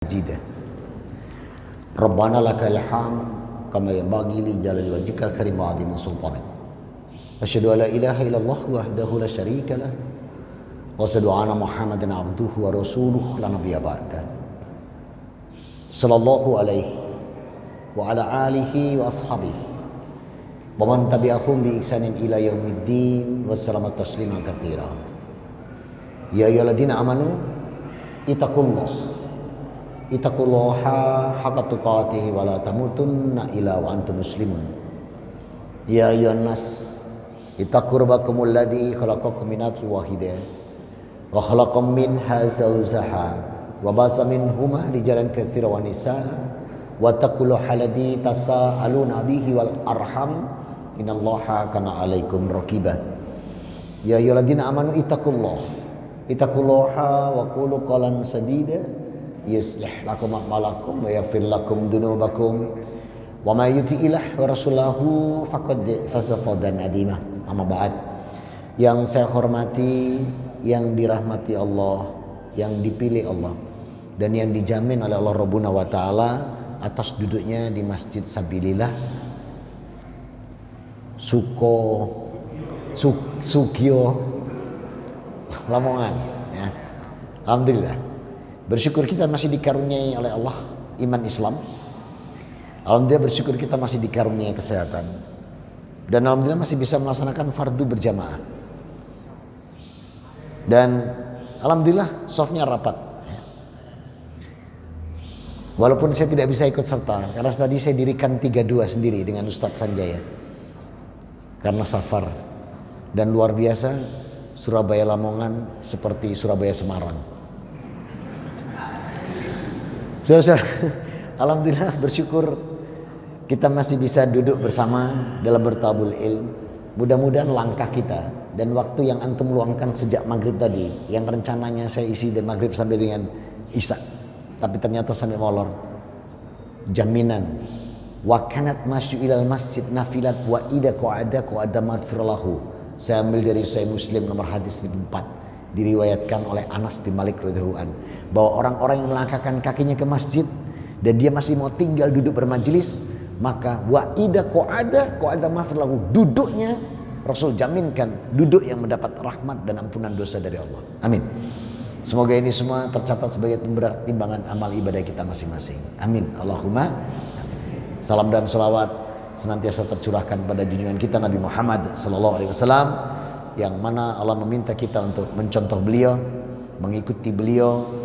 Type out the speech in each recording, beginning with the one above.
مجيدا ربنا لك الحمد كما ينبغي لجلال وجهك الكريم وعظيم سلطانك أشهد أن لا إله إلا الله وحده لا شريك له وأشهد أن محمدا عبده ورسوله لا نبي بعده صلى الله عليه وعلى آله وأصحابه ومن تبعهم بإحسان إلى يوم الدين وسلم تسليما كثيرا يا أيها الذين آمنوا ittaqullaha haqqa tuqatih wa la tamutunna illa wa antum muslimun. Ya ayyuhan nas ittaqu rabbakumul ladzi khalaqakum min nafsin wahidah wa khalaqam minha zawjaha wa basa minhuma rijalan katsiran wa nisaa wa taqullaha alladzi tasaaluna bihi wal arham innallaha kana 'alaikum raqiba. Ya ayyuhalladzina amanu ittaqullaha wa qulu qawlan sadida yuslih lakum a'malakum wa yaghfir lakum dzunubakum wa may yuti'illah wa rasulahu faqad faza fawzan 'azima. Amma ba'd. Yang saya hormati, yang dirahmati Allah, yang dipilih Allah dan yang dijamin oleh Allah Rabbuna wa taala atas duduknya di Masjid Sabilillah Sugio Lamongan ya. Alhamdulillah. Bersyukur kita masih dikaruniai oleh Allah iman Islam. Alhamdulillah bersyukur kita masih dikaruniai kesehatan. Dan alhamdulillah masih bisa melaksanakan fardu berjamaah. Dan alhamdulillah softnya rapat. Walaupun saya tidak bisa ikut serta karena tadi saya dirikan 32 sendiri dengan Ustadz Sanjaya. Karena safar. Dan luar biasa Surabaya Lamongan seperti Surabaya Semarang. Alhamdulillah bersyukur kita masih bisa duduk bersama dalam bertabul ilm. Mudah-mudahan langkah kita dan waktu yang antum luangkan sejak maghrib tadi, yang rencananya saya isi dari maghrib sampai dengan isya, tapi ternyata sampai molor. Jaminan wa kanat masyu ilal masjid nafilat wa ida qa'ada maghfirlahu. Saya ambil dari Sahih Muslim nomor hadis 4. Diriwayatkan oleh Anas bin Malik radhiyallahu anhu bahwa orang-orang yang melangkahkan kakinya ke masjid dan dia masih mau tinggal duduk bermajelis, maka wa idza qa'ada maghfirlahu, duduknya Rasul jaminkan duduk yang mendapat rahmat dan ampunan dosa dari Allah. Amin. Semoga ini semua tercatat sebagai pemberat timbangan amal ibadah kita masing-masing. Amin. Allahumma amin. Salam dan salawat senantiasa tercurahkan pada junjungan kita Nabi Muhammad sallallahu alaihi wasallam, yang mana Allah meminta kita untuk mencontoh beliau, mengikuti beliau,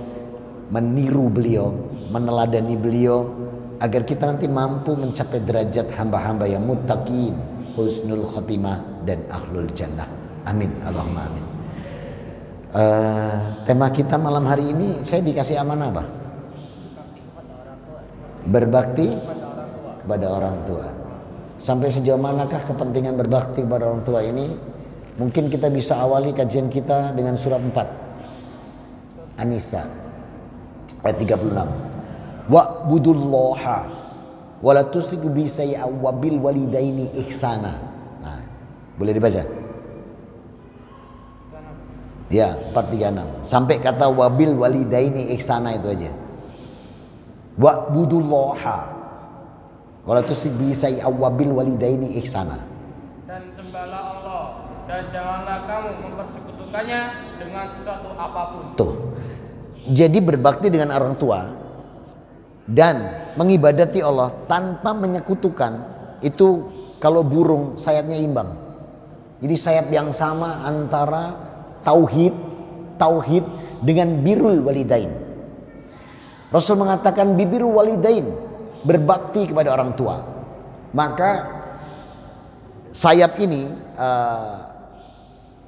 meniru beliau, meneladani beliau, agar kita nanti mampu mencapai derajat hamba-hamba yang muttaqin, husnul khotimah dan ahlul jannah. Amin. Allahumma amin. Tema kita malam hari ini saya dikasih amanah apa? Berbakti kepada orang tua. Sampai sejauh manakah kepentingan berbakti kepada orang tua ini? Mungkin kita bisa awali kajian kita dengan surat 4 An-Nisa ayat 36. Wa'budullaha wa la tusyriku bihi syai'an wa bil walidaini ihsana. Nah, boleh dibaca? Ya, 436. Sampai kata wabil walidaini ihsana itu aja. Wa'budullaha wa la tusyriku bihi syai'an wa bil walidaini ihsana. Dan sembahlah Allah dan janganlah kamu mempersekutukannya dengan sesuatu apapun. Tuh. Jadi berbakti dengan orang tua dan mengibadati Allah tanpa menyekutukan, itu kalau burung sayapnya imbang. Jadi sayap yang sama antara tauhid dengan birrul walidain. Rasul mengatakan bibirul walidain, berbakti kepada orang tua. Maka sayap ini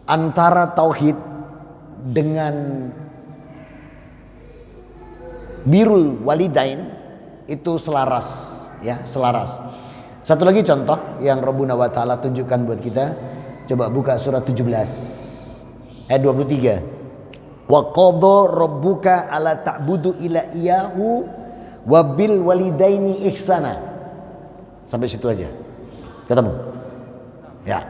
antara tauhid dengan birrul walidain itu selaras, ya, selaras. Satu lagi contoh yang Rabbuna wa taala tunjukkan buat kita. Coba buka surat 17 ayat 23. Wa qadha rabbuka alla ta'budu illa iyyahu wa bil walidaini ihsana. Sampai situ aja. Ketemu? Ya.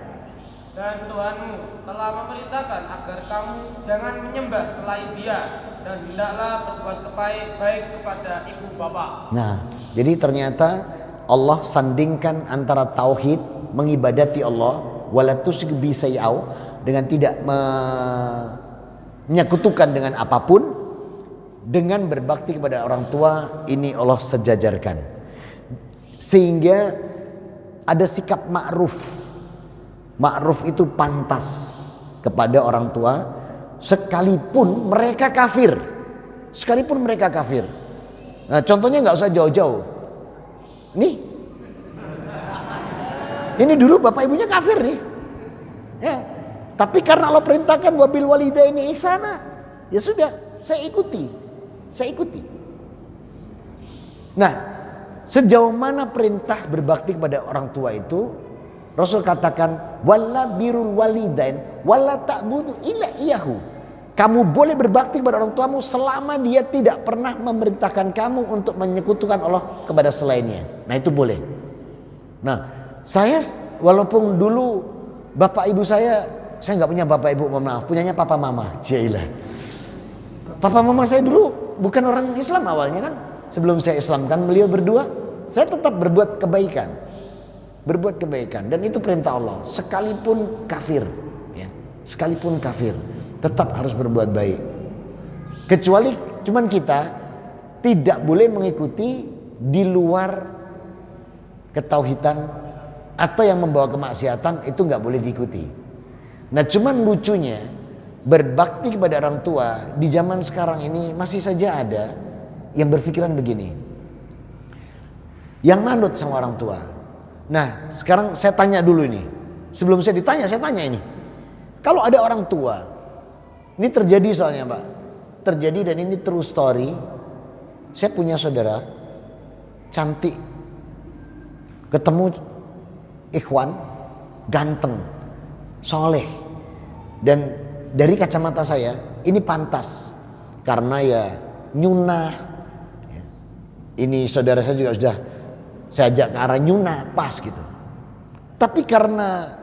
Dan Tuhanmu telah memerintahkan agar kamu jangan menyembah selain Dia, dan hendaklah berbuat baik kepada ibu bapak. Nah, jadi ternyata Allah sandingkan antara tauhid, mengibadati Allah, wala tusyrik bi syai'au, dengan tidak menyekutukan dengan apapun, dengan berbakti kepada orang tua, ini Allah sejajarkan. Sehingga ada sikap ma'ruf. Ma'ruf itu pantas kepada orang tua sekalipun mereka kafir. Sekalipun mereka kafir. Nah, contohnya nggak usah jauh-jauh. Ini dulu bapak ibunya kafir nih. Ya. Tapi karena Allah perintahkan wabil walidaini ihsana, ya sudah, saya ikuti. Nah, sejauh mana perintah berbakti kepada orang tua itu, Rasul katakan wala birul walidain wala ta'budu illa iyahu. Kamu boleh berbakti kepada orang tuamu selama dia tidak pernah memerintahkan kamu untuk menyekutukan Allah kepada selainnya. Nah, itu boleh. Nah, saya walaupun dulu bapak ibu saya nggak punya bapak ibu, mohon maaf, punyanya papa mama. Jailah. Papa mama saya dulu bukan orang Islam awalnya kan. Sebelum saya Islamkan beliau berdua, saya tetap berbuat kebaikan. Berbuat kebaikan, dan itu perintah Allah. Sekalipun kafir, ya, sekalipun kafir, tetap harus berbuat baik. Kecuali cuman kita tidak boleh mengikuti di luar ketauhidan atau yang membawa kemaksiatan, itu nggak boleh diikuti. Nah, cuman lucunya berbakti kepada orang tua di zaman sekarang ini masih saja ada yang berpikiran begini, yang manut sama orang tua. Nah, sekarang saya tanya dulu ini, sebelum saya ditanya, saya tanya ini, kalau ada orang tua, ini terjadi soalnya Pak, terjadi, dan ini true story. Saya punya saudara cantik, ketemu ikhwan ganteng, soleh, dan dari kacamata saya ini pantas karena ya nyunah. Ini saudara saya juga sudah saya ajak ke arah nyunah, pas gitu. Tapi karena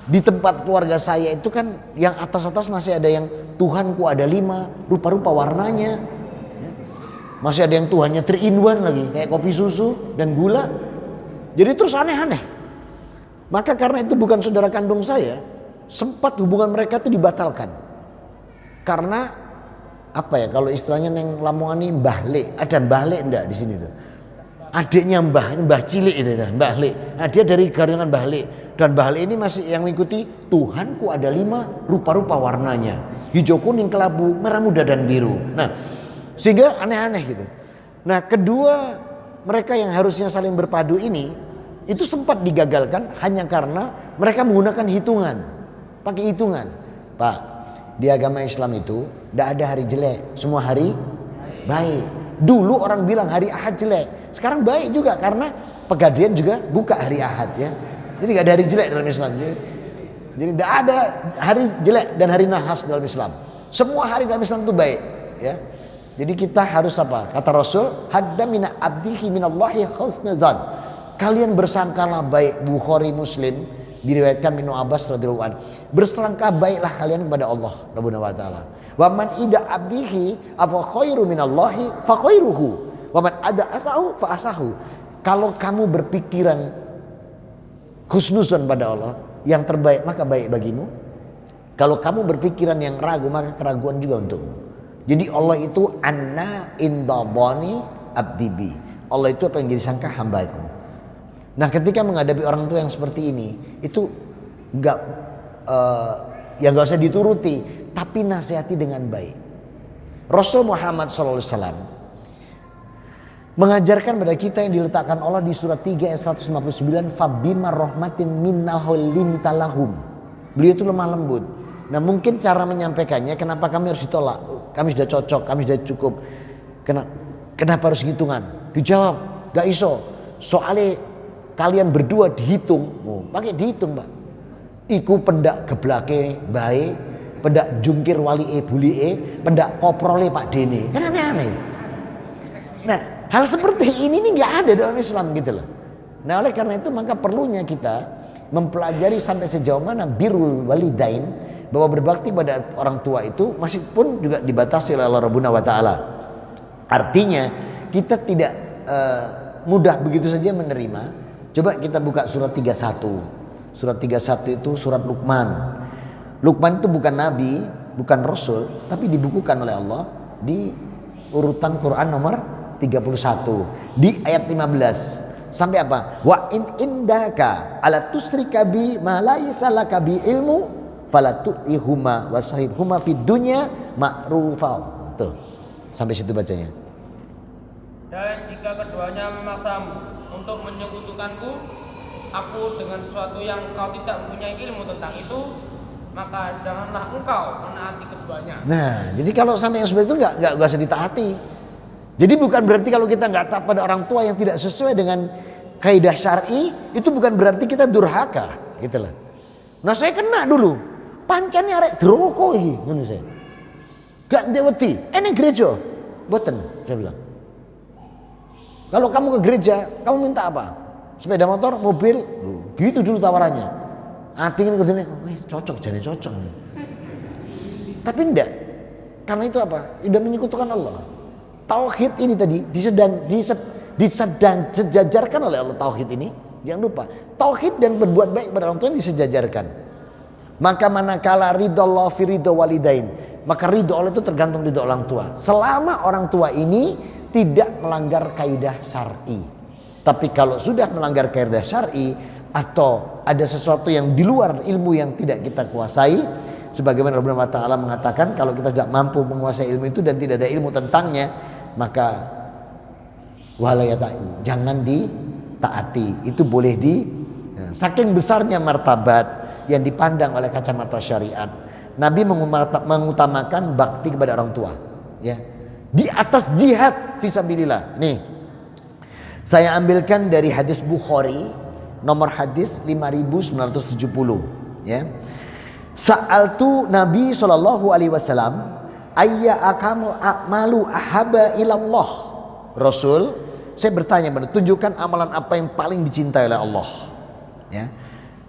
di tempat keluarga saya itu kan yang atas-atas masih ada yang Tuhanku ada 5 rupa-rupa warnanya, masih ada yang Tuhannya 3 in 1 lagi, kayak kopi susu dan gula. Jadi terus aneh-aneh. Maka karena itu bukan saudara kandung saya, sempat hubungan mereka itu dibatalkan. Karena apa ya, kalau istilahnya neng Lamongan ini mbahle, ada mbahle enggak di sini tuh? Adiknya Mbah Cilik itu dah, Mbah Le. Nah, dia dari garingan Mbah Le, dan Mbah Le ini masih yang mengikuti Tuhanku ada 5 rupa-rupa warnanya, hijau, kuning, kelabu, merah muda dan biru. Nah, sehingga aneh-aneh gitu. Nah, kedua mereka yang harusnya saling berpadu ini itu sempat digagalkan hanya karena mereka menggunakan hitungan, pakai hitungan. Pak, di agama Islam itu tidak ada hari jelek, semua hari baik. Dulu orang bilang hari Ahad jelek, sekarang baik juga karena Pegadaian juga buka hari Ahad ya. Jadi nggak ada hari jelek dalam Islam. Jadi tidak ada hari jelek dan hari nahas dalam Islam. Semua hari dalam Islam itu baik ya. Jadi kita harus apa? Kata Rasul, hadda mina abdihi minallahi husnuzan. Kalian bersangkalah baik. Bukhari Muslim diriwayatkan min Abbas radhiyallahu anhu. Bersangka baiklah kalian kepada Allah Rabbuna wa taala. Wa man ida abdihi afa khairu minallahi fa khairuhu wa man ada asahu fa asahu. Kalau kamu berpikiran husnuzan pada Allah, yang terbaik maka baik bagimu. Kalau kamu berpikiran yang ragu, maka keraguan juga untukmu. Jadi Allah itu anna indabani abdibi. Allah itu apa yang jadi sangka hambaku. Nah, ketika menghadapi orang tua yang seperti ini, itu enggak ya enggak usah dituruti, tapi nasihati dengan baik. Rasul Muhammad SAW mengajarkan pada kita yang diletakkan Allah di surat 3 ayat 159, fabima rahmatin minnahu lintalahum. Beliau itu lemah lembut. Nah, mungkin cara menyampaikannya, kenapa kami harus ditolak? Kami sudah cocok, kami sudah cukup. Kenapa harus hitungan? Dijawab, gak iso. Soalnya kalian berdua dihitung, pakai dihitung, Pak. Iku pendak geblake bae, pendak jungkir wali bulie, pendak koprole Pak Dene. Kan aneh-aneh. Nah, hal seperti ini nih nggak ada dalam Islam gitu loh. Nah, oleh karena itu maka perlunya kita mempelajari sampai sejauh mana birrul walidain, bahwa berbakti pada orang tua itu masih pun juga dibatasi oleh Allah Rabbuna wa Ta'ala. Artinya kita tidak mudah begitu saja menerima. Coba kita buka surat 31. Surat 31 itu surat Luqman. Luqman itu bukan nabi, bukan rasul, tapi dibukukan oleh Allah di urutan Quran nomor 31 di ayat 15 sampai apa? Wa in indaka ala tusrika bi ma laysa laka bi ilmu fala tu'ihuma wa sahibhuma fid dunya ma'rufa. Tuh. Sampai situ bacanya. Dan jika keduanya memaksamu untuk menyekutukanku aku dengan sesuatu yang kau tidak mempunyai ilmu tentang itu, maka janganlah engkau menaati keduanya. Nah, jadi kalau sampai yang seperti itu nggak usah ditaati. Jadi bukan berarti kalau kita nggak taat pada orang tua yang tidak sesuai dengan kaidah syar'i, itu bukan berarti kita durhaka, gitu lah. Nah, saya kena dulu. Pancane arek droko iki, ngono saya. Gak ndeweti, ene gereja. Boten, saya bilang. Kalau kamu ke gereja, kamu minta apa? Sepeda motor, mobil, gitu dulu tawarannya. Ating ini kerjanya, cocok, jadi cocok. Tapi enggak. Karena itu apa? Sudah menyekutukan Allah. Tauhid ini tadi disejajarkan oleh Allah, tauhid ini. Jangan lupa, tauhid dan berbuat baik pada orang tua disejajarkan. Maka manakala ridho Allah fi ridho walidain, maka ridho Allah itu tergantung ridho orang tua. Selama orang tua ini tidak melanggar kaidah syar'i. Tapi kalau sudah melanggar kaidah syar'i atau ada sesuatu yang di luar ilmu yang tidak kita kuasai, sebagaimana Rabbuna Ta'ala mengatakan kalau kita tidak mampu menguasai ilmu itu dan tidak ada ilmu tentangnya, maka walayata'in, jangan ditaati. Itu boleh saking besarnya martabat yang dipandang oleh kacamata syariat, Nabi mengutamakan bakti kepada orang tua, ya, di atas jihad fisabilillah. Nih, saya ambilkan dari hadis Bukhari, nomor hadis 5970, ya. Sa'altu Nabi SAW ayya akamu a'malu ahaba ilallah. Rasul, saya bertanya, tunjukkan amalan apa yang paling dicintai oleh Allah, ya.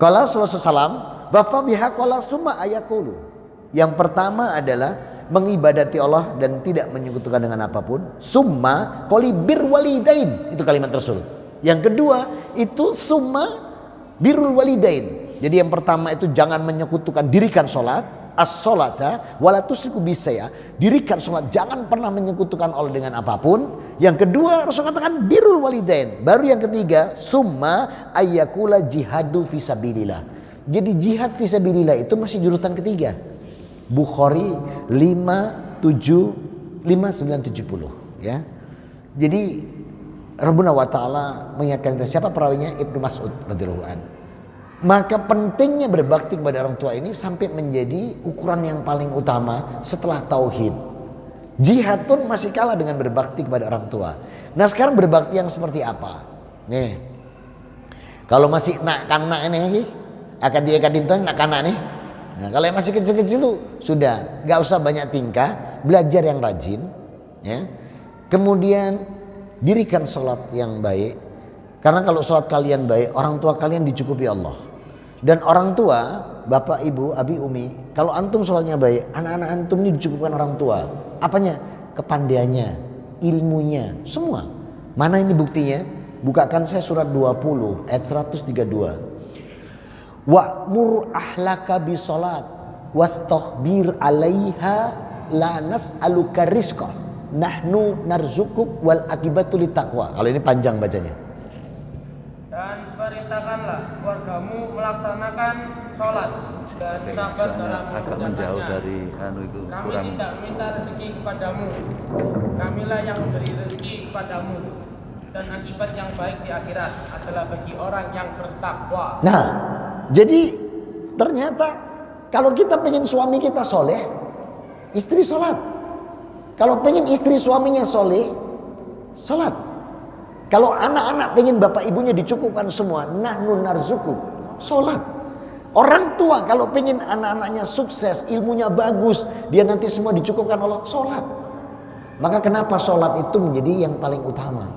Kalau Rasulullah SAW, bafa biha qala summa ayakulu. Yang pertama adalah mengibadati Allah dan tidak menyekutukan dengan apapun. Summa qali bir walidain, itu kalimat Rasul. Yang kedua itu summa birrul walidain. Jadi yang pertama itu jangan menyekutukan, dirikan sholat, as-sholata wala tusyriku bisaya, dirikan sholat, jangan pernah menyekutukan Allah dengan apapun. Yang kedua Rasul katakan birrul walidain. Baru yang ketiga summa ayyakula jihadu fisabilillah. Jadi jihad fisabilillah itu masih jurutan ketiga. Bukhari 5970, ya. Jadi Rabbuna wa Ta'ala mengingatkan kita, siapa perawinya? Ibnu Mas'ud radhiyallahu anhu. Maka pentingnya berbakti kepada orang tua ini sampai menjadi ukuran yang paling utama setelah tauhid. Jihad pun masih kalah dengan berbakti kepada orang tua. Nah, sekarang berbakti yang seperti apa? Nih, kalau masih nak-kanak ini akan diekadinton nak-kanak nih. Nah, kalau yang masih kecil-kecil tuh sudah nggak usah banyak tingkah, belajar yang rajin, ya. Kemudian dirikan sholat yang baik, karena kalau sholat kalian baik, orang tua kalian dicukupi Allah. Dan orang tua, bapak, ibu, abi, umi, kalau antum sholatnya baik, anak-anak antum ini dicukupkan orang tua. Apanya? Kepandaiannya, ilmunya, semua. Mana ini buktinya? Bukakan saya surat 20 ayat 132. Wa'mur ahlaka bisolat wastaghbir 'alaiha la nas'aluka rizqa nahnu narzukuk wal akibatu litaqwa. Kalau ini panjang bacanya. Dan perintahkanlah keluargamu melaksanakan sholat dan sabar dalam agak menjauh dari itu kami kurang. tidak minta rezeki kepadamu, kamilah yang memberi rezeki kepadamu, dan akibat yang baik di akhirat adalah bagi orang yang bertakwa. Nah, jadi ternyata kalau kita pengen suami kita soleh, istri sholat. Kalau pengen istri suaminya soleh, sholat. Kalau anak-anak pengen bapak ibunya dicukupkan semua, nahnu narzuku, sholat. Orang tua kalau pengen anak-anaknya sukses, ilmunya bagus, dia nanti semua dicukupkan Allah, sholat. Maka kenapa sholat itu menjadi yang paling utama?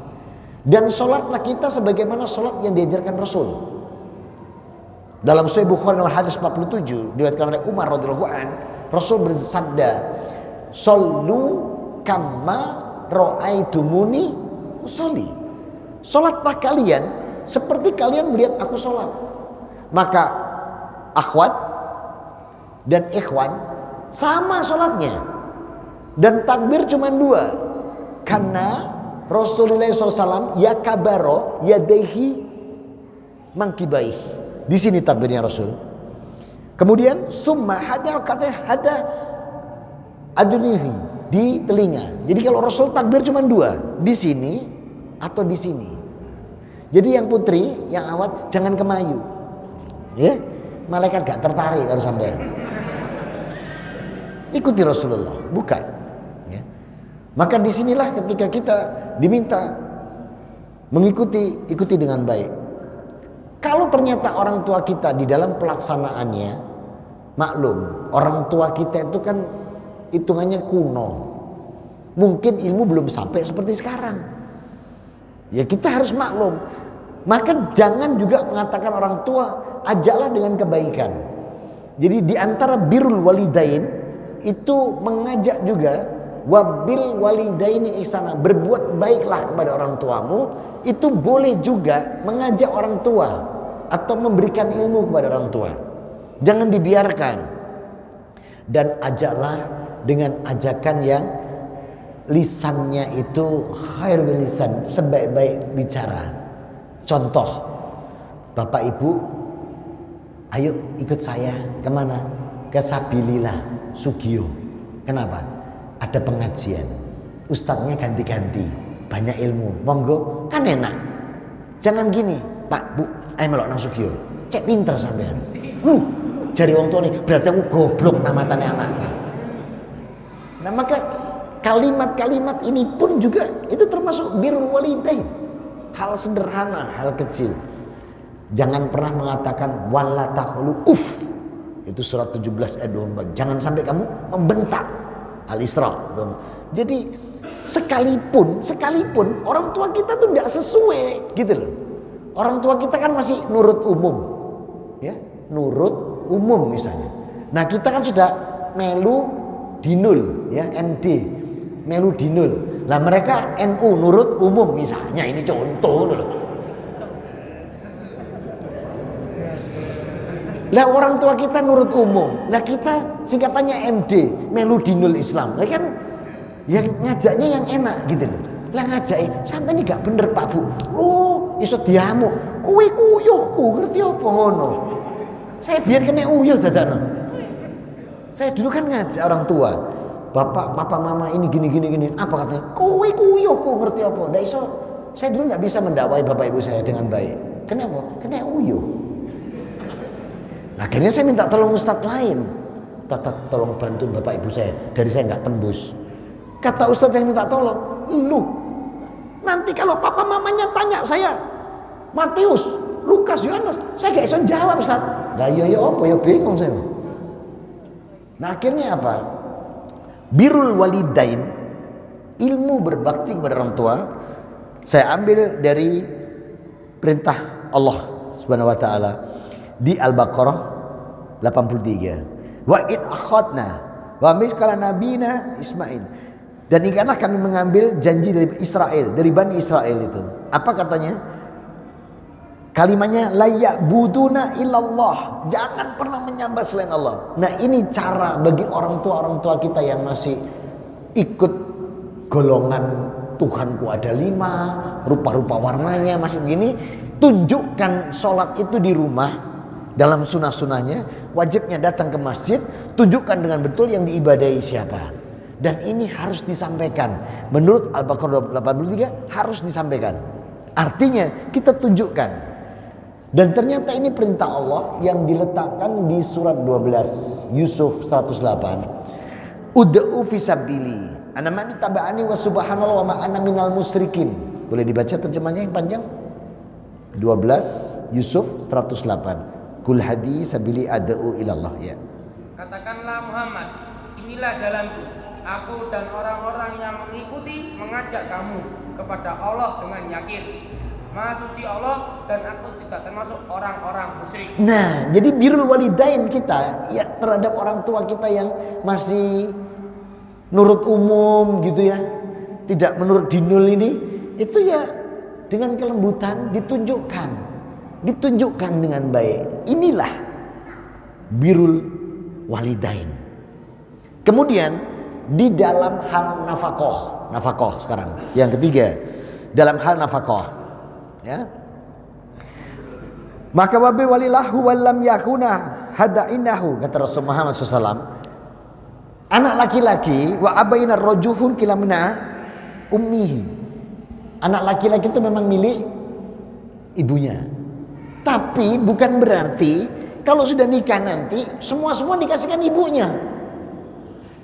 Dan sholatlah kita sebagaimana sholat yang diajarkan Rasul. Dalam Sahih Bukhari nomor hadis 47 diriwayatkan oleh Umar radhiyallahu an, Rasul bersabda, "Shallu kama ra'aitumuni usolli." Salatlah kalian seperti kalian melihat aku salat. Maka akhwat dan ikhwan sama salatnya, dan takbir cuma dua, karena Rasulullah SAW yakabaro yadaihi mangkibaih. Di sini takbirnya Rasul. Kemudian summa hada kata hada adunihi, di telinga. Jadi kalau Rasul takbir cuma dua, di sini atau di sini. Jadi yang putri, yang awat jangan kemayu, ya. Malaikat gak tertarik harus sampai. Ikuti Rasulullah, bukan. Ya. Maka disinilah ketika kita diminta ikuti dengan baik. Kalau ternyata orang tua kita di dalam pelaksanaannya, maklum, orang tua kita itu kan hitungannya kuno. Mungkin ilmu belum sampai seperti sekarang. Ya kita harus maklum. Maka jangan juga mengatakan orang tua, ajaklah dengan kebaikan. Jadi di antara birrul walidain itu mengajak juga, wabil walidaini ihsana, berbuat baiklah kepada orang tuamu. Itu boleh juga mengajak orang tua atau memberikan ilmu kepada orang tua. Jangan dibiarkan. Dan ajaklah dengan ajakan yang lisannya itu khairul lisan, sebaik-baik bicara. Contoh, Bapak Ibu, ayo ikut saya kemana? Ke Sabilillah Sugio. Kenapa? Ada pengajian, ustadznya ganti-ganti, banyak ilmu, monggo, kan enak. Jangan gini, Pak, Bu, ayo melok nang Sugio, cek pinter sampean. Jari wong tua nih, berarti aku goblok namatane anakku. Nah maka kalimat-kalimat ini pun juga itu termasuk birrul walidain. Hal sederhana, hal kecil. Jangan pernah mengatakan wala taqulu uff. Itu surat 17 ayat 24. Jangan sampai kamu membentak. Al-Isra. Jadi sekalipun orang tua kita tuh tidak sesuai gitu loh. Orang tua kita kan masih nurut umum. Ya, nurut umum misalnya. Nah, kita kan sudah melu dinul ya, MD. Melu dinul. Lah mereka NU nurut umum misalnya, ini contoh dulu. Lah orang tua kita nurut umum, lah kita singkatannya MD, Meludinul Islam. Lah kan yang ngajaknya yang enak gitu loh. Lah ngajak sampai ini gak bener Pak Bu. Lu iso diamuk, kuwi kuyuhku ngerti apa ngono. Saya biar kena uyuh dadakno. Saya dulu kan ngajak orang tua. Bapak, papa, mama ini gini. Apa katanya? Kowe kuyuhku ngerti apa? Nggak iso. Saya dulu nggak bisa mendakwai bapak ibu saya dengan baik. Kenapa? Kena uyuh. Akhirnya saya minta tolong ustadz lain. Tolong bantu bapak ibu saya. Dari saya nggak tembus. Kata ustadz yang minta tolong, lu nanti kalau papa mamanya tanya saya, Matius, Lukas, Yohanes, saya nggak iso jawab ustadz. Lah iya apa ya bingung saya. Nah akhirnya apa? Birrul walidain, ilmu berbakti kepada orang tua, saya ambil dari perintah Allah Subhanahu wa taala di Al-Baqarah 83. Wa id akhadna wa miskala nabina Ismail. Dan ingatlah kami mengambil janji dari Israel, dari Bani Israel itu. Apa katanya? Kalimatnya la ya'buduna illallah, jangan pernah menyembah selain Allah. Nah ini cara bagi orang tua kita yang masih ikut golongan Tuhanku ada 5, rupa-rupa warnanya masih begini. Tunjukkan sholat itu di rumah dalam sunnah-sunnahnya, wajibnya datang ke masjid, tunjukkan dengan betul yang diibadahi siapa. Dan ini harus disampaikan. Menurut Al-Baqarah 83 harus disampaikan. Artinya kita tunjukkan. Dan ternyata ini perintah Allah yang diletakkan di surat 12 Yusuf 108. Ud'u fisabili ana man taba'ani wa subhanallah wa ma ana minal musyrikin. Boleh dibaca terjemahnya yang panjang? 12 Yusuf 108. Kul hadi sabili ad'u ilallah ya. Katakanlah Muhammad, inilah jalanku. Aku dan orang-orang yang mengikuti mengajak kamu kepada Allah dengan yakin. Maha suci Allah dan aku tidak termasuk orang-orang musyrik. Nah, jadi birrul walidain kita ya terhadap orang tua kita yang masih nurut umum gitu ya, tidak menurut dinul ini, itu ya dengan kelembutan ditunjukkan dengan baik. Inilah birrul walidain. Kemudian di dalam hal nafkah sekarang yang ketiga, dalam hal nafkah ya, maka wabi walilahu walam yakuna hadainahu, kata Rasul Muhammad SAW, anak laki-laki wa abaina rojuhun kilamina ummihi, anak laki-laki itu memang milik ibunya, tapi bukan berarti kalau sudah nikah nanti semua dikasihkan ibunya.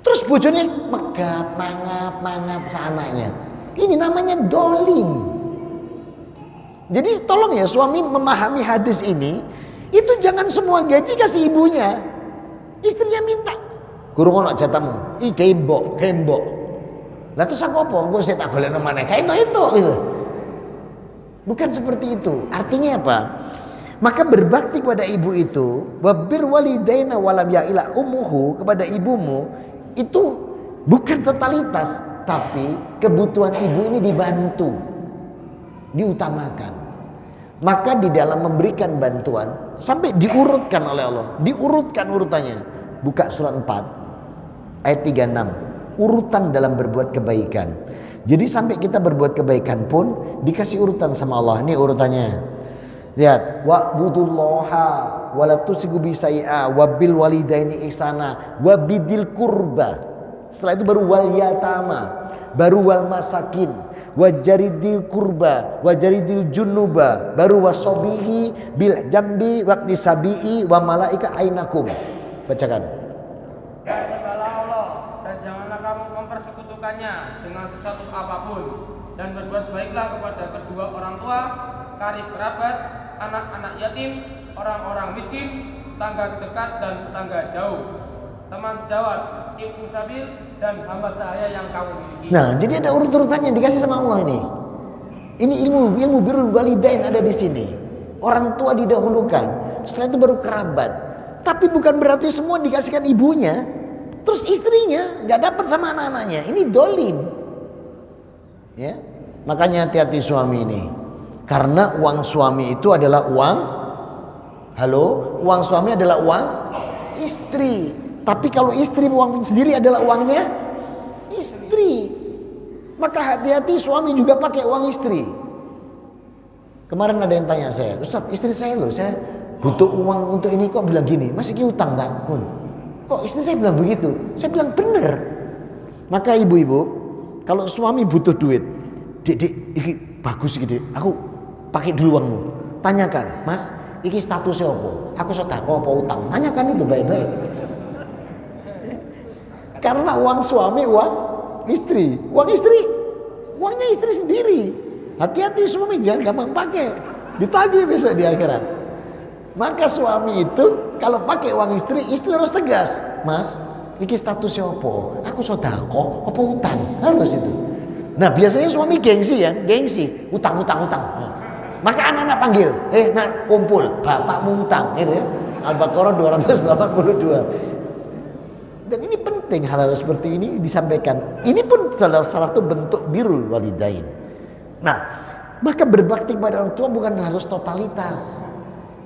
Terus bojone megap mangap seanaknya. Ini namanya dolim. Jadi tolong ya suami memahami hadis ini, itu jangan semua gaji kasih ibunya. Istrinya minta, kurang ono jatamu, kembok. Lah terus aku apa? Engko sik tak golekno maneh. Kayak itu gitu. Bukan seperti itu. Artinya apa? Maka berbakti kepada ibu itu, wabir walidaina walam ya'ila ummuhu, kepada ibumu itu bukan totalitas, tapi kebutuhan ibu ini dibantu, diutamakan. Maka di dalam memberikan bantuan sampai diurutkan oleh Allah, diurutkan urutannya. Buka surat 4 ayat 36, urutan dalam berbuat kebaikan. Jadi sampai kita berbuat kebaikan pun dikasih urutan sama Allah. Ini urutannya. Lihat, wa'budullaha wa la tusyriku bihi syai'a wa bil walidaini ihsana wa bidil qurba. Setelah itu baru wal yatama, baru wal masakin, wajaridil kurba, wajaridil junuba, baru wasobihi bil jambi wakti sabi'i wa malaika ainakum. Bacakan. Dan sembahlah Allah dan janganlah kamu mempersekutukannya dengan sesuatu apapun, dan berbuat baiklah kepada kedua orang tua, karib kerabat, anak-anak yatim, orang-orang miskin, tetangga dekat dan tetangga jauh, teman sejawat, ibnu sabil, dan hamba sahaya yang kamu miliki. Nah, jadi ada urut-urutannya dikasih sama Allah ini. Ini ilmu birrul walidain ada di sini. Orang tua didahulukan, setelah itu baru kerabat. Tapi bukan berarti semua dikasihkan ibunya, terus istrinya nggak dapat sama anak-anaknya. Ini dolim. Ya, makanya hati-hati suami ini. Karena uang suami itu adalah uang, uang suami adalah uang istri. Tapi kalau istri uang sendiri adalah uangnya istri, maka hati-hati suami juga pakai uang istri. Kemarin ada yang tanya saya, Ustadz, istri saya loh, saya butuh uang untuk ini kok bilang gini, masih utang tak? Kok istri saya bilang begitu? Saya bilang bener. Maka ibu-ibu, kalau suami butuh duit, dek, iki bagus gitu, aku pakai dulu uangmu. Tanyakan, Mas, iki statusnya apa? Aku sedekah apa utang? Tanyakan itu baik-baik. Karena uang suami uang istri, uangnya istri sendiri. Hati-hati suami, jangan gampang pakai, ditagih besok di akhirat. Maka suami itu kalau pakai uang istri harus tegas, Mas, ini statusnya apa? Aku sedekah apa utang? Harus itu. Nah biasanya suami gengsi, utang. Nah, maka anak-anak panggil, nak kumpul, bapakmu utang, gitu ya. Al-Baqarah 282. Dan ini penting hal-hal seperti ini disampaikan. Ini pun salah satu bentuk birrul walidain. Nah, maka berbakti kepada orang tua bukan harus totalitas.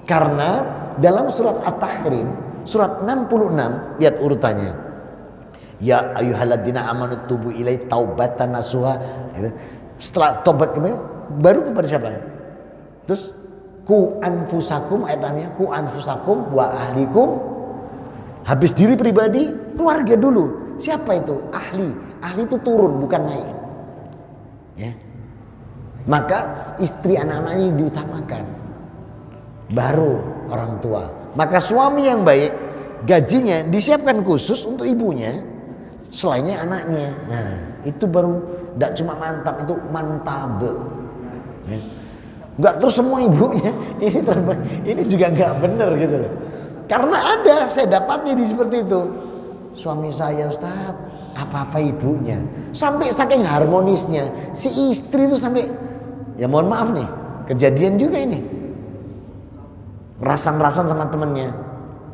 Karena dalam surat At-Tahrim, surat 66, lihat urutannya. Ya ayyuhalladzina amanu tubu ilai taubatan nasuha. Setelah tobat kemudian baru kepada siapa? Terus ku anfusakum, ayatnya ku anfusakum wa ahlikum. Habis diri pribadi, keluarga dulu. Siapa itu? Ahli. Ahli itu turun, bukan naik. Ya. Maka istri anak-anaknya diutamakan. Baru orang tua. Maka suami yang baik, gajinya disiapkan khusus untuk ibunya, selainnya anaknya. Nah, itu baru tidak cuma mantap, itu mantabe. Ya. Enggak terus semua ibunya ini juga enggak benar gitu loh. Karena ada, saya dapatnya di seperti itu. Suami saya, Ustaz, apa-apa ibunya. Sampai saking harmonisnya, si istri itu sampai, ya mohon maaf nih, kejadian juga ini. Rasan-rasan sama temennya.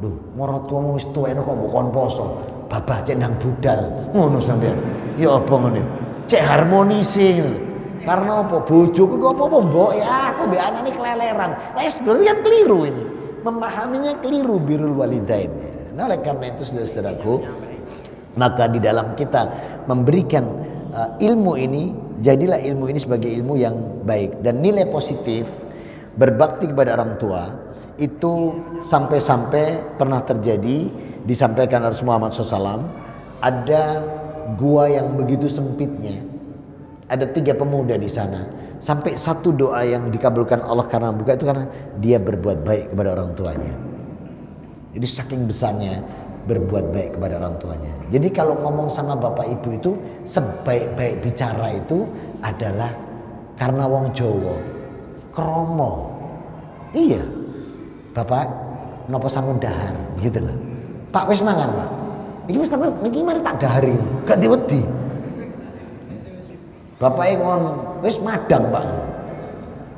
Duh, maratuamu wis tuwek kok mbok kon poso. Babah cek ndang budal. Ngono sampean. Ya apa ngene? Cek harmonisi ngono. Karena apa? Bojoku kok apa mbok ya aku mbek anake keleleran. Lah sebenarnya kan keliru ini. Memahaminya keliru birrul walidain. Nah, oleh karena itu saudara-saudaraku, maka di dalam kita memberikan ilmu ini, jadilah ilmu ini sebagai ilmu yang baik dan nilai positif berbakti kepada orang tua itu sampai-sampai pernah terjadi disampaikan Rasulullah Muhammad SAW. Ada gua yang begitu sempitnya, ada 3 pemuda di sana, sampai satu doa yang dikabulkan Allah karena buka itu karena dia berbuat baik kepada orang tuanya. Jadi saking besarnya berbuat baik kepada orang tuanya. Jadi kalau ngomong sama bapak ibu itu sebaik-baik bicara itu adalah karena wong Jawa kromo. Iya. Bapak nopo sampun dahar gitu loh. Pak wis mangan, Pak. Iki wis sampe iki mari tak dahari. Gak diwedi. Bapak ngon wis madang, Pak.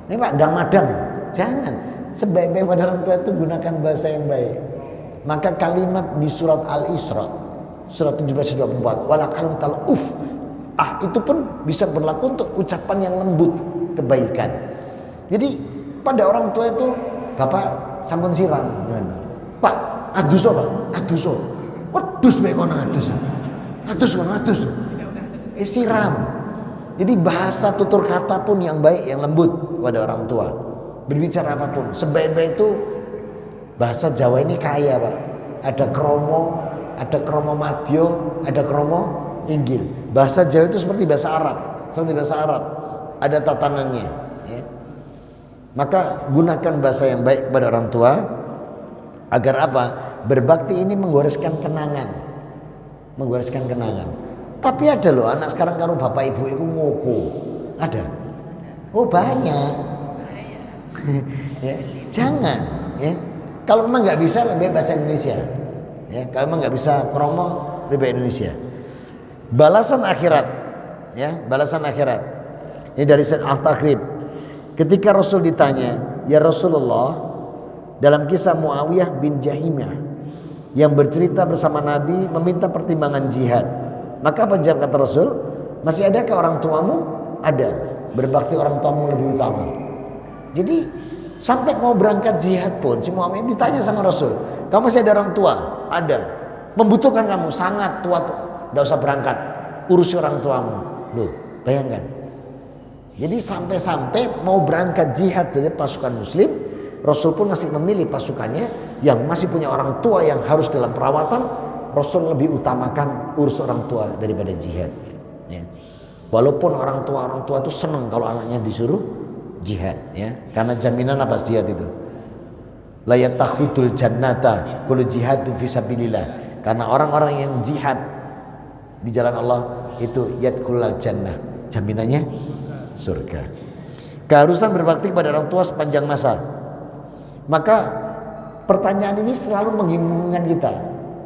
Ini Pak ndang madang. Jangan. Sebaik-baik pada orang tua itu gunakan bahasa yang baik. Maka kalimat di surat Al-Isra surat 17-24 wala kalimat itu pun bisa berlaku untuk ucapan yang lembut, kebaikan. Jadi pada orang tua itu bapak sampun siram ngono. Pak, aduso Pak, aduso. Wedhus bae kono adus. Adus kono adus. Siram. Jadi bahasa tutur kata pun yang baik, yang lembut kepada orang tua. Berbicara apapun, sebaik-baik itu bahasa Jawa ini kaya, Pak. Ada kromo madya, ada kromo inggil. Bahasa Jawa itu seperti bahasa Arab. Ada tatanannya, ya. Maka gunakan bahasa yang baik kepada orang tua agar apa? Berbakti ini menggoreskan kenangan. Tapi ada loh anak sekarang karo bapak ibu itu ngopo. Ada. Oh banyak. Ya, jangan, ya. Kalau memang nggak bisa lebih bahasa Indonesia, ya. Kalau memang nggak bisa kromo lebih Indonesia. Balasan akhirat, ya, balasan akhirat. Ini dari Said Al-Taqrib. Ketika Rasul ditanya, ya Rasulullah, dalam kisah Muawiyah bin Jahimah yang bercerita bersama Nabi meminta pertimbangan jihad, maka apa jawab kata Rasul? Masih adakah orang tuamu? Ada. Berbakti orang tuamu lebih utama. Jadi sampai mau berangkat jihad pun si Muhammad ditanya sama Rasul, kamu masih ada orang tua? Ada. Membutuhkan kamu sangat tua, tidak usah berangkat, urusi orang tuamu. Loh, bayangkan. Jadi sampai-sampai mau berangkat jihad dari pasukan Muslim, Rasul pun masih memilih pasukannya yang masih punya orang tua yang harus dalam perawatan. Rasul lebih utamakan urus orang tua daripada jihad. Ya. Walaupun orang tua itu senang kalau anaknya disuruh jihad, ya, karena jaminan apa jihad itu? La yatakhudul jannata kullu jihadin fisabilillah. Karena orang-orang yang jihad di jalan Allah itu yadkhulul jannah, jaminannya surga. Keharusan berbakti kepada orang tua sepanjang masa. Maka pertanyaan ini selalu membingungkan kita.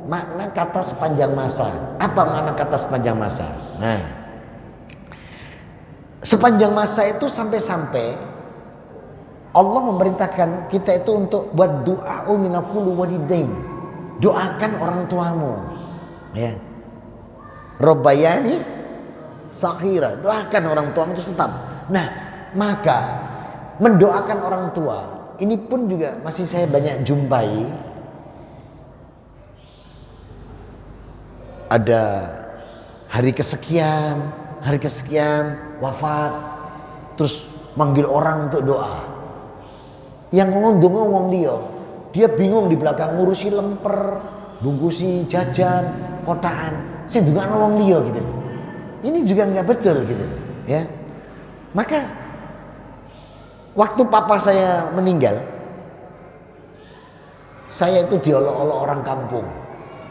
Makna kata sepanjang masa. Apa makna kata sepanjang masa? Nah, sepanjang masa itu sampai-sampai Allah memerintahkan kita itu untuk buat doa minaqulu walidain. Doakan orang tuamu. Ya. Robbayani sakhira. Doakan orang tuamu itu tetap. Nah, maka mendoakan orang tua ini pun juga masih saya banyak jumpai. Ada hari kesekian wafat, terus manggil orang untuk doa. Yang ngomong wong dia bingung di belakang ngurusi lemper, bungkusi jajan, kotaan. Saya ndongakno wong dia gitu. Ini juga nggak betul gitu, ya. Maka waktu papa saya meninggal, saya itu diolok-olok orang kampung.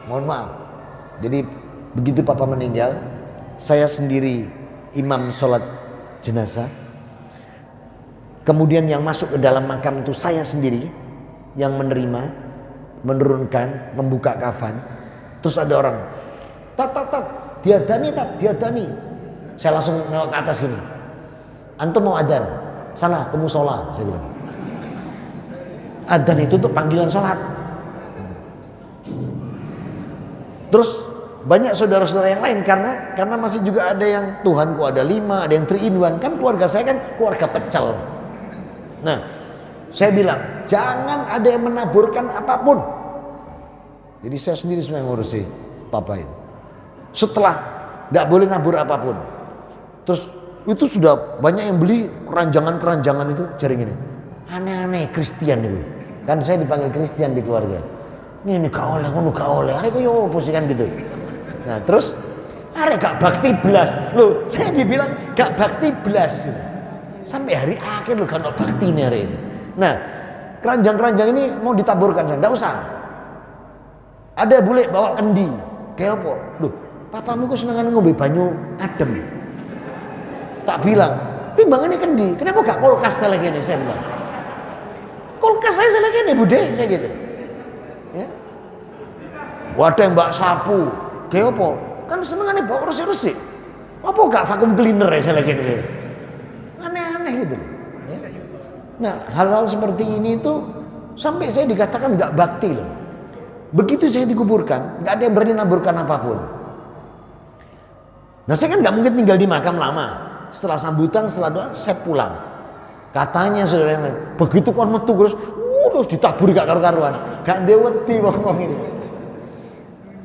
Mohon maaf. Jadi begitu papa meninggal, saya sendiri imam sholat jenazah. Kemudian yang masuk ke dalam makam itu saya sendiri yang menerima, menurunkan, membuka kafan. Terus ada orang, tat, diadani. Saya langsung nengok ke atas gini. Antum mau adzan? sana ke musola, saya bilang. Adzan itu untuk panggilan sholat. Terus banyak saudara-saudara yang lain karena masih juga ada yang Tuhanku ada 5, ada yang 3 in 1. Kan keluarga saya kan keluarga pecel. Nah, saya bilang jangan ada yang menaburkan apapun. Jadi saya sendiri semua yang ngurusi papa itu. Setelah nggak boleh nabur apapun. Terus itu sudah banyak yang beli keranjangan itu jaring ini. Aneh-aneh Kristen itu. Kan saya dipanggil Kristen di keluarga. Ini gak oleh, ngono gak oleh. Arek kok yo opo sih kan gitu. Nah, terus arek gak bakti blas. Loh, saya dibilang gak bakti blas. Sampai hari akhir lo gak bakti nih hari ini. Nah, keranjang-keranjang ini mau ditaburkan, enggak usah. Ada bule bawa kendi. Kayak apa? Loh, papamu kok senengan ngombe banyu adem. Tak bilang, timbangannya kendi. Kenapa gak kulkas saya lagi nih? Saya bilang, kulkas saya lagi nih bude, saya gitu. Ya. Wadah yang mbak sapu, kayak apa? Kan senengannya bawa resik-resik. Apa gak vacuum cleaner ya saya lagi nih? Aneh-aneh gitu. Ya. Nah, hal-hal seperti ini itu sampai saya dikatakan gak bakti loh. Begitu saya dikuburkan, gak ada yang berani naburkan apapun. Nah, saya kan gak mungkin tinggal di makam lama. Setelah sambutan, setelah doa, saya pulang. Katanya saudara yang lain, begitu kon metu terus ditabur gak karu-karuan. Gak deweti ngomong ini.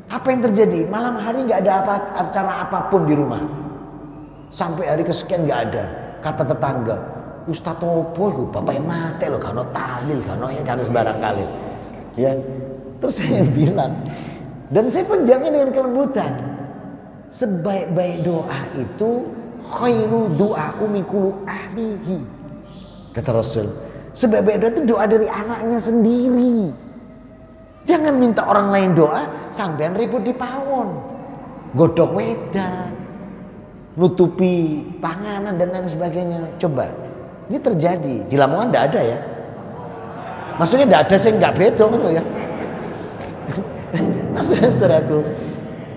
Apa yang terjadi? Malam hari gak ada acara apapun di rumah. Sampai hari kesekian gak ada. Kata tetangga, Ustadz Topo itu bapaknya mati loh, karena tahlil, karena sembarang kali. Ya. Terus saya bilang, dan saya penjangin dengan kelembutan. Sebaik-baik doa itu khairu doa umikulu ahlihi, kata Rasul. Sebaik-baik doa itu doa dari anaknya sendiri. Jangan minta orang lain doa sampean ribut di pawon, godok wedan, nutupi panganan dan lain sebagainya. Coba, ini terjadi di Lamongan. Tidak ada ya, maksudnya tidak ada sih, nggak beda kan ya. Maksudnya saudaraku,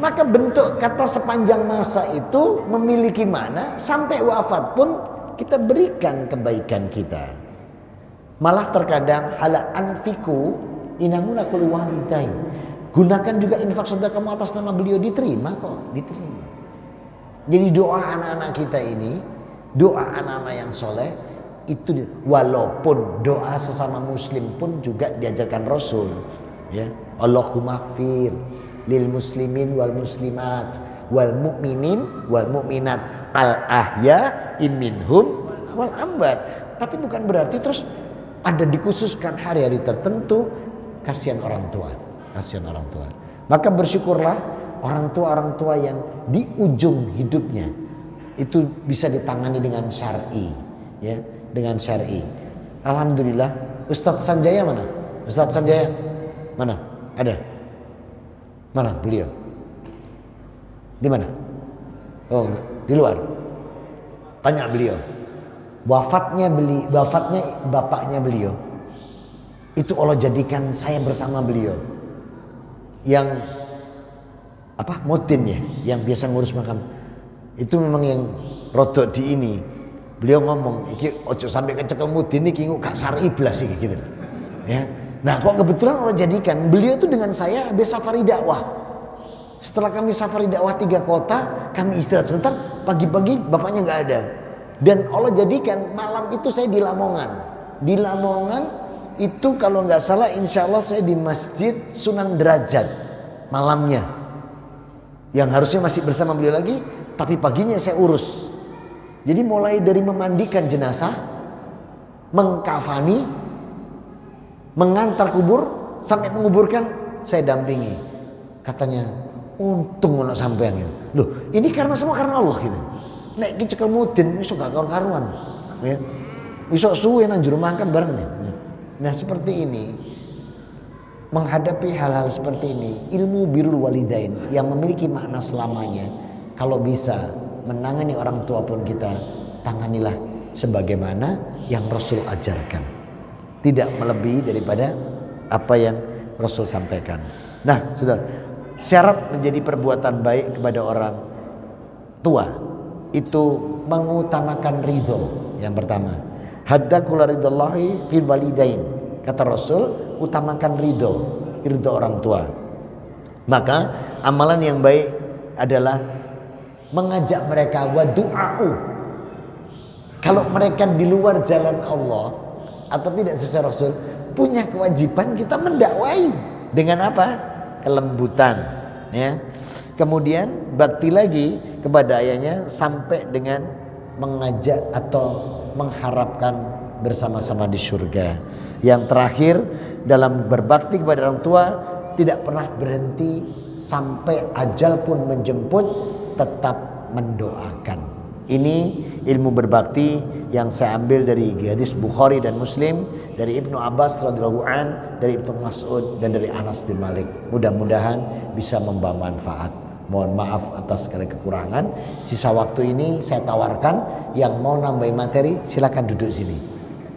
maka bentuk kata sepanjang masa itu memiliki mana sampai wafat pun kita berikan kebaikan kita. Malah terkadang hala anfiku inamuna kul walidai. Gunakan juga infak sedekah kamu atas nama beliau, diterima kok, diterima. Jadi doa anak-anak kita ini, doa anak-anak yang soleh itu, walaupun doa sesama muslim pun juga diajarkan Rasul. Ya, Allahumma fir lil muslimin wal muslimat wal mu'minin wal mu'minat al ahya minhum wal amwat. Tapi bukan berarti terus ada dikhususkan hari-hari tertentu. Kasihan orang tua, kasihan orang tua. Maka bersyukurlah orang tua yang di ujung hidupnya itu bisa ditangani dengan syar'i, ya, dengan syar'i. Alhamdulillah. Ustadz Sanjaya mana? Ustadz Sanjaya mana? Ada? Mana beliau? Di mana? Oh, di luar. Tanya beliau. Wafatnya bapaknya beliau. Itu Allah jadikan saya bersama beliau. Yang apa? Mutin ya, yang biasa ngurus makam. Itu memang yang rodok di ini. Beliau ngomong, iki ojo sampai kecekel Mudin iki gak syar'i blas iki gitu. Ya. Nah, kok kebetulan Allah jadikan beliau itu dengan saya habis safari dakwah. Setelah kami safari dakwah 3 kota, kami istirahat sebentar, pagi-pagi bapaknya nggak ada. Dan Allah jadikan malam itu saya di Lamongan. Di Lamongan itu kalau nggak salah insya Allah saya di Masjid Sunan Derajat malamnya. Yang harusnya masih bersama beliau lagi, tapi paginya saya urus. Jadi mulai dari memandikan jenazah, mengkafani, mengantar kubur, sampai menguburkan saya dampingi. Katanya, untung anak sampean gitu. Loh, ini semua karena Allah gitu. Nek iki cekel Mudin iso gak karuan. Ya. Iso suwe nang jero makan bareng nih. Nah, seperti ini. Menghadapi hal-hal seperti ini, ilmu birrul walidain yang memiliki makna selamanya. Kalau bisa menangani orang tua pun kita tanganilah sebagaimana yang Rasul ajarkan. Tidak melebihi daripada apa yang Rasul sampaikan. Nah, sudah. Syarat menjadi perbuatan baik kepada orang tua itu mengutamakan ridho yang pertama. Haddaku laridallahi fil walidain. Kata Rasul, utamakan ridho orang tua. Maka amalan yang baik adalah mengajak mereka wa du'a'u. Kalau mereka di luar jalan Allah atau tidak sesuai Rasul, punya kewajiban kita mendakwai dengan apa? Kelembutan, ya. Kemudian bakti lagi kepada ayahnya sampai dengan mengajak atau mengharapkan bersama-sama di surga. Yang terakhir dalam berbakti kepada orang tua, tidak pernah berhenti sampai ajal pun menjemput, tetap mendoakan. Ini ilmu berbakti yang saya ambil dari hadis Bukhari dan Muslim, dari Ibnu Abbas radhiyallahu an, dari Ibnu Mas'ud dan dari Anas bin Malik. Mudah-mudahan bisa membawa manfaat. Mohon maaf atas segala kekurangan. Sisa waktu ini saya tawarkan yang mau nambahin materi silakan duduk sini.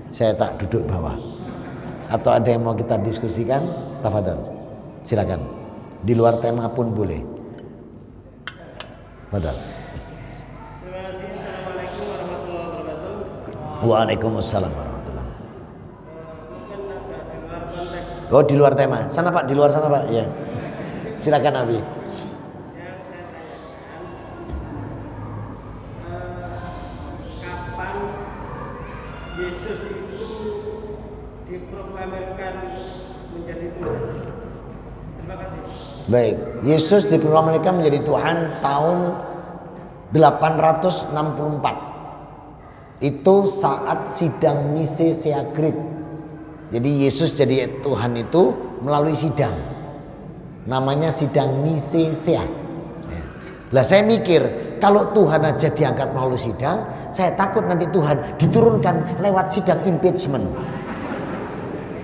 Saya tak duduk bawah. Atau ada yang mau kita diskusikan, tafadhol. Silakan. Di luar tema pun boleh. Tafadhol. Terima kasih. Assalamualaikum warahmatullahi wabarakatuh. Waalaikumsalam warahmatullahi. Mungkin agak di luar konteks Oh, di luar tema. Sana Pak, di luar sana Pak. Ya. Silakan Abi. yang saya tanyakan. Kapan Yesus itu diproklamirkan menjadi Tuhan? Terima kasih. Baik, Yesus diproklamirkan menjadi Tuhan tahun 864. Itu saat sidang Nisea Great. Jadi Yesus jadi Tuhan itu melalui sidang. Namanya sidang Nisea. Ya. Lah saya mikir, kalau Tuhan aja diangkat melalui sidang, saya takut nanti Tuhan diturunkan lewat sidang impeachment.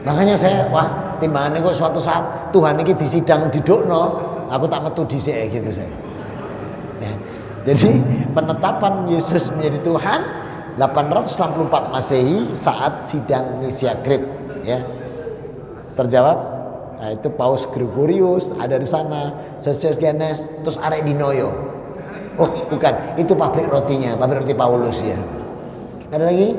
Makanya saya, wah, timbangannya kok suatu saat Tuhan ini disidang didukno, aku tak metu dhisik gitu saya. Ya. Jadi penetapan Yesus menjadi Tuhan 864 Masehi saat sidang Nisea Great, ya. Terjawab? Nah, itu Paus Gregorius ada di sana, Sosiosgenes, terus arek Dinoyo. Oh, bukan, itu pabrik rotinya, pabrik roti Paulus ya. Ada lagi?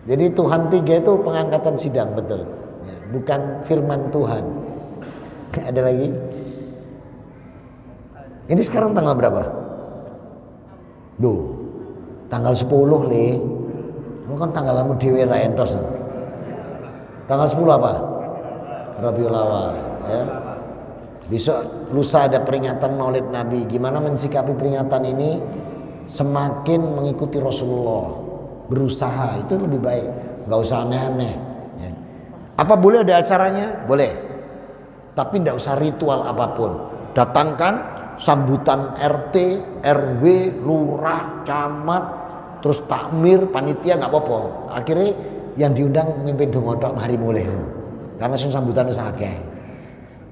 Jadi Tuhan tiga itu pengangkatan sidang, betul. Ya, bukan firman Tuhan. Ada lagi? Ini sekarang tanggal berapa? Duh, tanggal 10 le. Mungkin tanggalmu dhewe ra entos. Tanggal 10 apa? Rabiul Awal, ya. Besok lusa ada peringatan Maulid Nabi. Gimana mensikapi peringatan ini? Semakin mengikuti Rasulullah, berusaha itu lebih baik. Nggak usah aneh-aneh. Ya. Apa boleh ada acaranya? Boleh. Tapi nggak usah ritual apapun. Datangkan sambutan RT, RW, lurah, camat, terus takmir, panitia nggak apa-apa. Akhirnya yang diundang mimpin dongodok hari mulai. Karena sambutan akeh.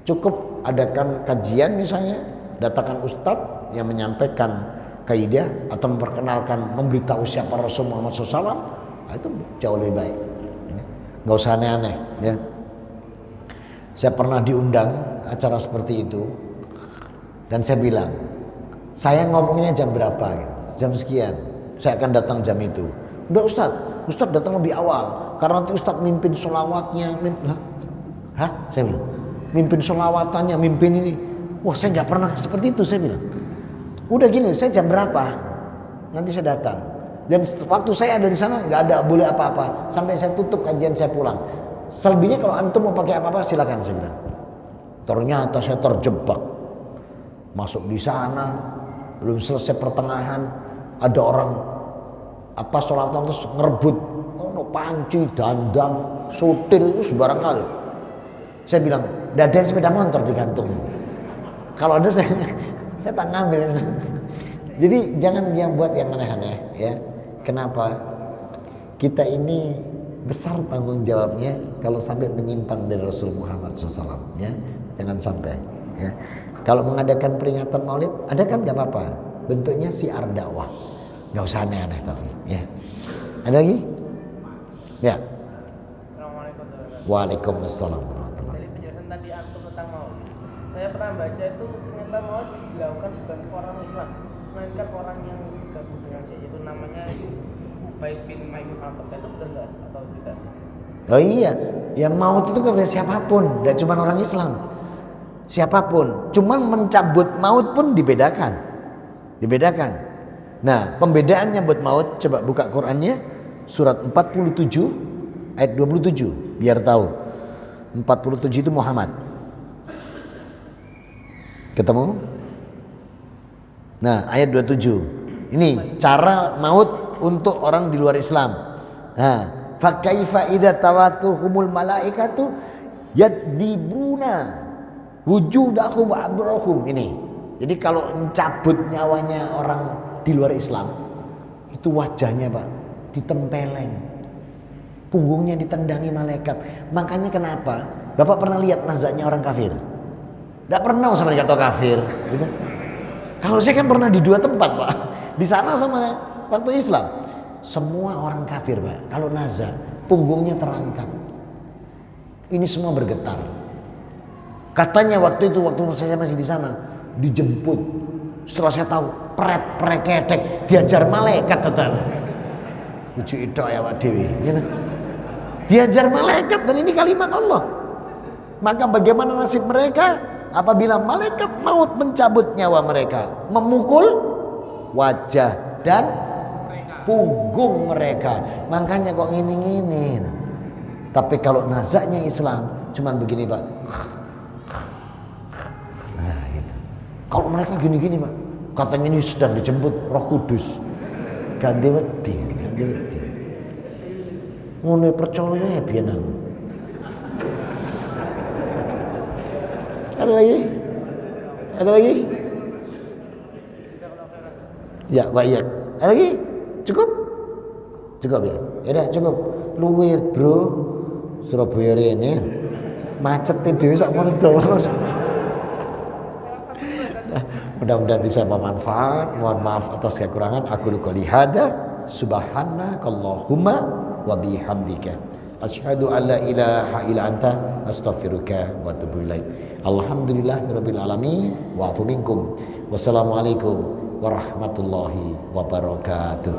Cukup adakan kajian misalnya, datangkan ustadz yang menyampaikan kaidah atau memperkenalkan, memberitahu siapa Rasul Muhammad SAW, nah itu jauh lebih baik. Nggak usah aneh-aneh. Ya. Saya pernah diundang acara seperti itu, dan saya bilang, saya ngomongnya jam berapa? Gitu. Jam sekian. Saya akan datang jam itu. Udah Ustadz datang lebih awal, karena nanti Ustadz mimpin sholawatnya. Hah? Saya bilang, mimpin sholawatannya, mimpin ini. Wah, saya nggak pernah seperti itu, saya bilang. Udah gini, saya jam berapa? Nanti saya datang. Dan waktu saya ada di sana nggak ada boleh apa-apa sampai saya tutup kajian, saya pulang. Selebihnya kalau antum mau pakai apa-apa silakan, saya bilang. Ternyata saya terjebak. Masuk di sana, belum selesai pertengahan, ada orang sholatan terus ngerebut, panci, dandang, sutil, itu sembarang kali. Saya bilang, tidak ada sepeda motor digantung. Kalau ada saya tak ngambil. Jadi jangan yang buat yang aneh-aneh, ya. Kenapa? Kita ini besar tanggung jawabnya kalau sampai menyimpang dari Rasul Muhammad SAW, ya. Jangan sampai, ya. Kalau mengadakan peringatan Maulid, adakan nggak apa-apa. Bentuknya siar dakwah, nggak usah aneh-aneh tapi, ya. Ada lagi? Ya. Assalamualaikum warahmatullahi wabarakatuh. Waalaikumsalam. Dari penjelasan tadi antum tentang maulid, saya pernah baca itu ternyata maulid dilakukan bukan orang Islam, melainkan orang yang bergabung dengan saya, yaitu namanya Baik bin Maimun al-Qattan itu benar nggak atau tidak sih? Oh iya, ya maut itu kan siapapun, tidak cuma orang Islam. Siapapun, cuman mencabut maut pun dibedakan. Dibedakan. Nah, pembedaannya buat maut, coba buka Qur'annya surat 47 ayat 27 biar tahu. 47 itu Muhammad. Ketemu? Nah, ayat 27. Ini cara maut untuk orang di luar Islam. Nah, fa kaifa idza tawatuhumul malaikatu yadibuna wujudahum wa abrahum. Ini. Jadi kalau mencabut nyawanya orang di luar Islam, itu wajahnya Pak ditempeleng, punggungnya ditendangi malaikat. Makanya kenapa? Bapak pernah lihat nazaknya orang kafir? Tidak pernah sama dikata kafir, gitu. Kalau saya kan pernah di dua tempat Pak, di sana sama waktu Islam. Semua orang kafir Pak, kalau nazak punggungnya terangkat, ini semua bergetar. Katanya waktu itu, waktu saya masih di sana, dijemput. Setelah saya tahu, preketek, diajar malaikat tetap. Lucu itu ya Pak Dewi, gitu. Diajar malaikat, dan ini kalimat Allah. Maka bagaimana nasib mereka apabila malaikat maut mencabut nyawa mereka, memukul wajah dan punggung mereka. Makanya kok ngini-ngini. Tapi kalau nazaknya Islam cuman begini Pak. Nah gitu. Kalau mereka gini-gini Pak, katanya ini sedang dijemput Roh Kudus. Ganti wedi. Ngono percaya ya biyen aku. Ada lagi? Ada lagi? Ya, Pak ya. Ada lagi? Cukup? Cukup ya? Ya udah cukup. Luwih, Bro. Surabaya rene. Macet dhewe sak mono dawa. Mudah-mudahan bisa bermanfaat. Mohon maaf atas kekurangan. Aku qouli hada. Subhanakallahumma wa bihamdika asyhadu an la ilaha illa anta astaghfiruka wa atubu ilaik. Alhamdulillahirabbil alamin wa afu minkum. Wassalamualaikum warahmatullahi wabarakatuh.